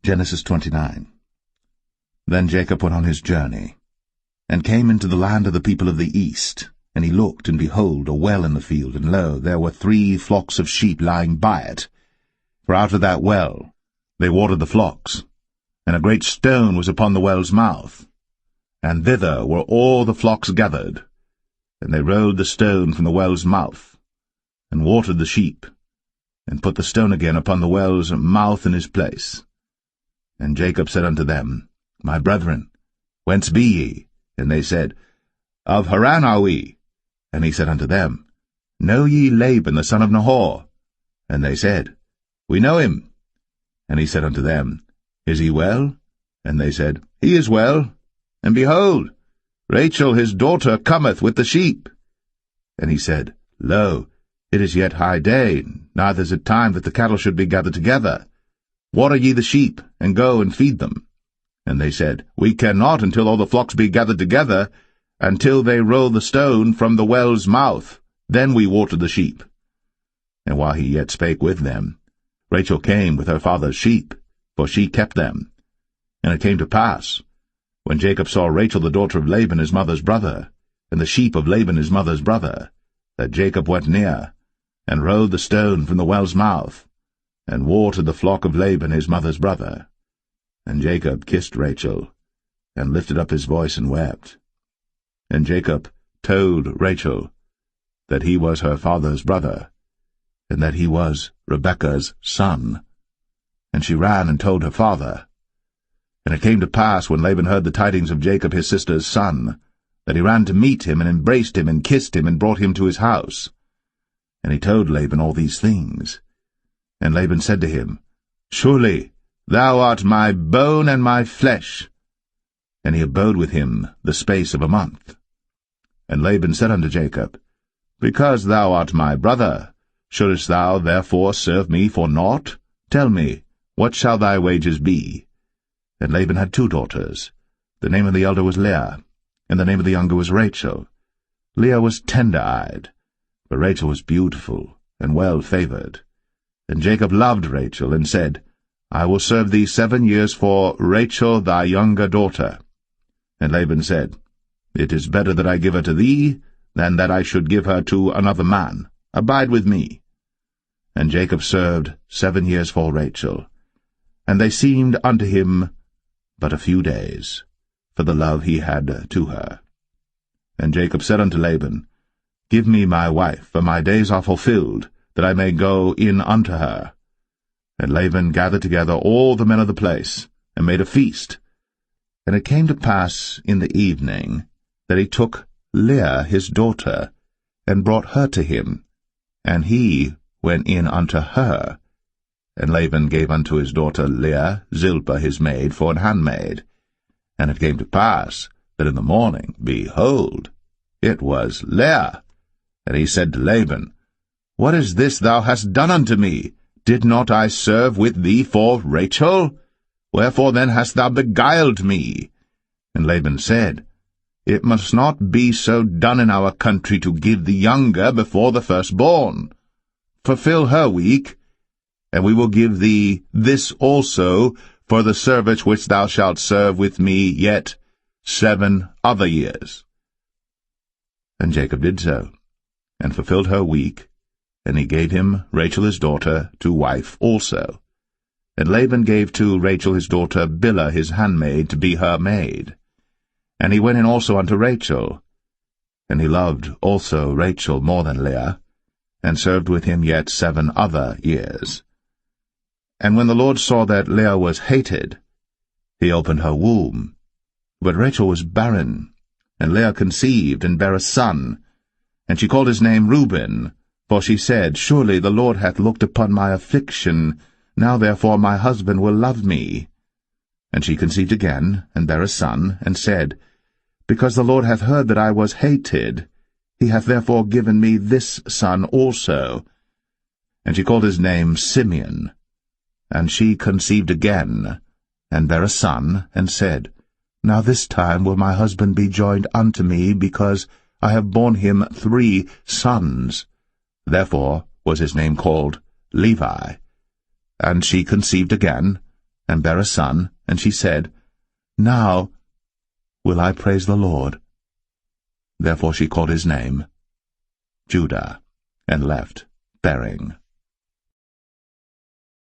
Genesis 29. Then Jacob went on his journey, and came into the land of the people of the east. And he looked, and behold, a well in the field, and lo, there were 3 flocks of sheep lying by it. For out of that well they watered the flocks, and a great stone was upon the well's mouth. And thither were all the flocks gathered, and they rolled the stone from the well's mouth, and watered the sheep, and put the stone again upon the well's mouth in his place. And Jacob said unto them, My brethren, whence be ye? And they said, Of Haran are we. And he said unto them, Know ye Laban the son of Nahor? And they said, We know him. And he said unto them, Is he well? And they said, He is well. And behold, Rachel his daughter cometh with the sheep. And he said, Lo, it is yet high day, neither is it time that the cattle should be gathered together. Water ye the sheep, and go and feed them. And they said, We cannot until all the flocks be gathered together, until they roll the stone from the well's mouth. Then we water the sheep. And while he yet spake with them, Rachel came with her father's sheep, for she kept them. And it came to pass, when Jacob saw Rachel the daughter of Laban his mother's brother, and the sheep of Laban his mother's brother, that Jacob went near, and rolled the stone from the well's mouth, and watered the flock of Laban his mother's brother. And Jacob kissed Rachel, and lifted up his voice and wept. And Jacob told Rachel that he was her father's brother, and that he was Rebekah's son. And she ran and told her father. And it came to pass, when Laban heard the tidings of Jacob his sister's son, that he ran to meet him, and embraced him, and kissed him, and brought him to his house. And he told Laban all these things. And Laban said to him, Surely thou art my bone and my flesh. And he abode with him the space of a month. And Laban said unto Jacob, Because thou art my brother, shouldest thou therefore serve me for naught? Tell me, what shall thy wages be? And Laban had 2 daughters. The name of the elder was Leah, and the name of the younger was Rachel. Leah was tender-eyed, but Rachel was beautiful and well-favored. And Jacob loved Rachel, and said, I will serve thee 7 years for Rachel thy younger daughter. And Laban said, It is better that I give her to thee, than that I should give her to another man. Abide with me. And Jacob served 7 years for Rachel. And they seemed unto him but a few days, for the love he had to her. And Jacob said unto Laban, Give me my wife, for my days are fulfilled, that I may go in unto her. And Laban gathered together all the men of the place, and made a feast. And it came to pass in the evening, that he took Leah his daughter, and brought her to him, and he went in unto her. And Laban gave unto his daughter Leah Zilpah his maid for an handmaid. And it came to pass, that in the morning, behold, it was Leah. And he said to Laban, What is this thou hast done unto me? Did not I serve with thee for Rachel? Wherefore then hast thou beguiled me? And Laban said, It must not be so done in our country to give the younger before the firstborn. Fulfill her week, and we will give thee this also for the service which thou shalt serve with me yet 7 other years. And Jacob did so, and fulfilled her week, and he gave him Rachel his daughter to wife also. And Laban gave to Rachel his daughter Bilhah his handmaid to be her maid. And he went in also unto Rachel. And he loved also Rachel more than Leah, and served with him yet 7 other years. And when the Lord saw that Leah was hated, he opened her womb. But Rachel was barren, and Leah conceived, and bare a son. And she called his name Reuben, for she said, Surely the Lord hath looked upon my affliction, now therefore my husband will love me. And she conceived again, and bare a son, and said, Because the Lord hath heard that I was hated, he hath therefore given me this son also. And she called his name Simeon. And she conceived again, and bare a son, and said, Now this time will my husband be joined unto me, because I have borne him 3 sons. Therefore was his name called Levi. And she conceived again, and bare a son, and she said, Now will I praise the Lord. Therefore she called his name Judah, and left bearing.